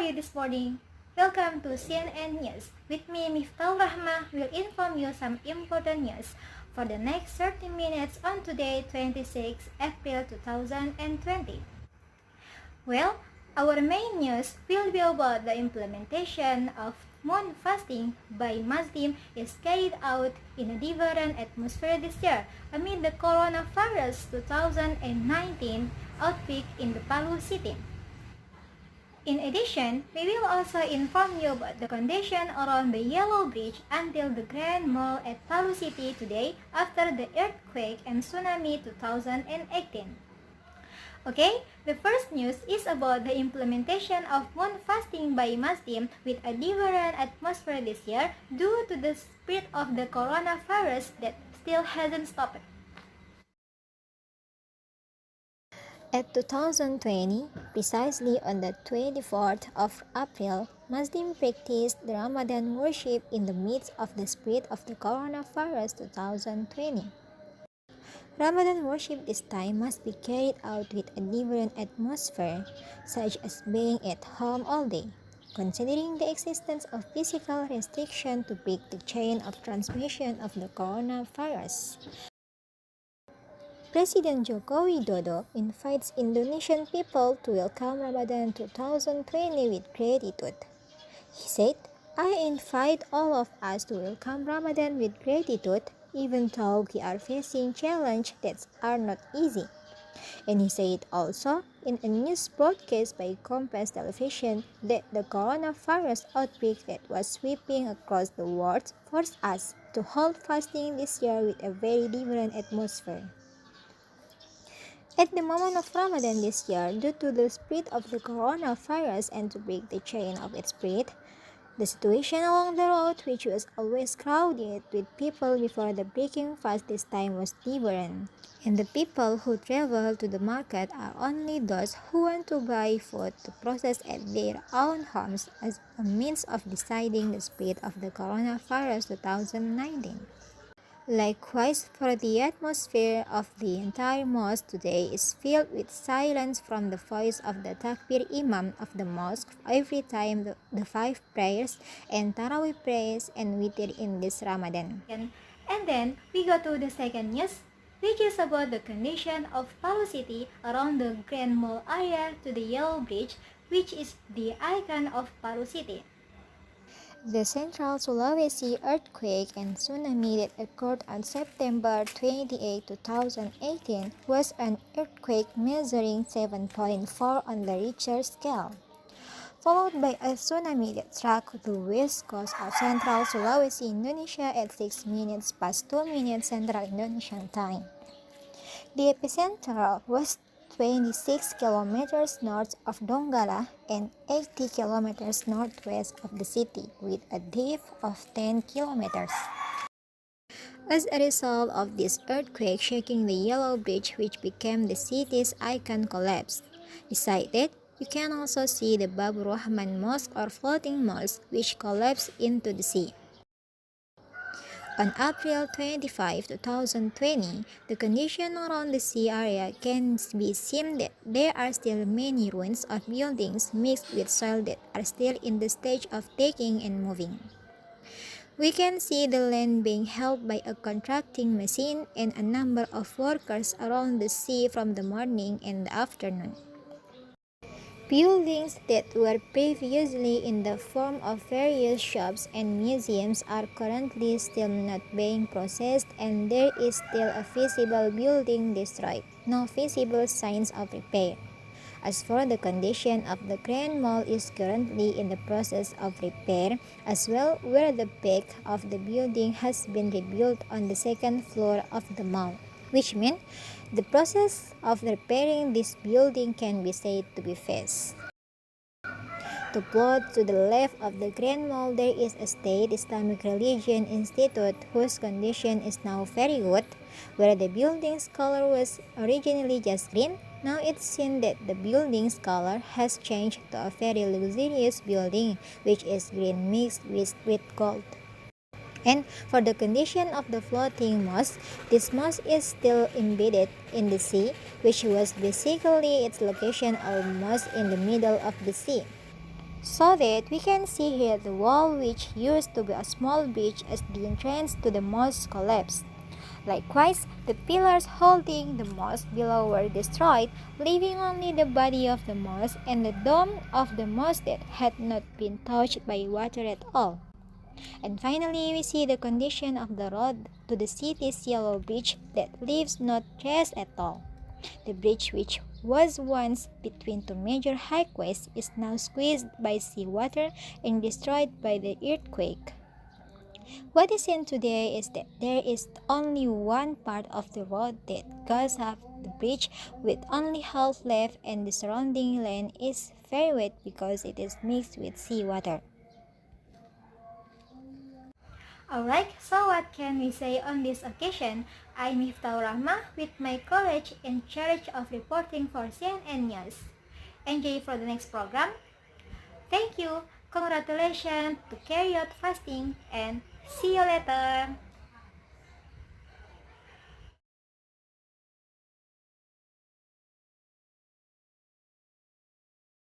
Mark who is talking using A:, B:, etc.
A: you this morning? Welcome to CNN News. With me, Miftahul Rahma, will inform you some important news for the next 30 minutes on today, 26 April 2020. Well, our main news will be about the implementation of moon fasting by Muslims is carried out in a different atmosphere this year amid the coronavirus 2019 outbreak in the Palu city. In addition, we will also inform you about the condition around the Yellow Bridge until the Grand Mall at Palu City today after the earthquake and tsunami 2018. Okay, the first news is about the implementation of moon fasting by Muslims with a different atmosphere this year due to the spread of the coronavirus that still hasn't stopped.
B: At 2020, precisely on the 24th of April, Muslims practiced the Ramadan worship in the midst of the spread of the coronavirus 2020. Ramadan worship this time must be carried out with a different atmosphere, such as being at home all day, considering the existence of physical restriction to break the chain of transmission of the coronavirus. President Joko Widodo invites Indonesian people to welcome Ramadan 2020 with gratitude. He said, "I invite all of us to welcome Ramadan with gratitude, even though we are facing challenges that are not easy." And he said also in a news broadcast by Compass Television that the coronavirus outbreak that was sweeping across the world forced us to hold fasting this year with a very different atmosphere. At the moment of Ramadan this year, due to the spread of the coronavirus and to break the chain of its spread, the situation along the road, which was always crowded with people before the breaking fast this time, was different. And the people who travel to the market are only those who want to buy food to process at their own homes as a means of deciding the spread of the coronavirus 2019. Likewise, for the atmosphere of the entire mosque today is filled with silence from the voice of the Takbir Imam of the mosque every time the five prayers and Tarawih prayers and witr in this Ramadan.
A: And then we go to the second news, which is about the condition of Palu City around the Grand Mall area to the Yellow Bridge, which is the icon of Palu City.
B: The Central Sulawesi earthquake and tsunami that occurred on September 28, 2018 was an earthquake measuring 7.4 on the Richter scale, followed by a tsunami that struck the west coast of Central Sulawesi, Indonesia at 6 minutes past 2 minutes Central Indonesian time. The epicenter was 26 kilometers north of Donggala and 80 kilometers northwest of the city, with a depth of 10 kilometers. As a result of this earthquake shaking the Yellow Bridge, which became the city's icon, collapsed. Besides that, you can also see the Babu Rahman Mosque or floating mosque, which collapsed into the sea. On April 25, 2020, the condition around the sea area can be seen that there are still many ruins of buildings mixed with soil that are still in the stage of taking and moving. We can see the land being held by a contracting machine and a number of workers around the sea from the morning and the afternoon. Buildings that were previously in the form of various shops and museums are currently still not being processed, and there is still a visible building destroyed, no visible signs of repair. As for the condition of the Grand Mall is currently in the process of repair as well, where the back of the building has been rebuilt on the second floor of the mall, which means the process of repairing this building can be said to be fast. To plot to the left of the Grand Mall, there is a State Islamic Religion Institute whose condition is now very good. Where the building's color was originally just green, now it's seen that the building's color has changed to a very luxurious building, which is green mixed with gold. And for the condition of the floating mosque, this mosque is still embedded in the sea, which was basically its location almost in the middle of the sea. So that we can see here the wall which used to be a small bridge as the entrance to the mosque collapsed. Likewise, the pillars holding the mosque below were destroyed, leaving only the body of the mosque and the dome of the mosque that had not been touched by water at all. And finally, we see the condition of the road to the city's yellow bridge that leaves no trace at all. The bridge, which was once between two major highways, is now squeezed by seawater and destroyed by the earthquake. What is seen today is that there is only one part of the road that goes up the bridge with only half left, and the surrounding land is very wet because it is mixed with seawater.
A: Alright, so what can we say on this occasion? I'm Miftahul Rahma with my colleague in charge of reporting for CNN News. Enjoy for the next program. Thank you, congratulations to carry out fasting, and see you later.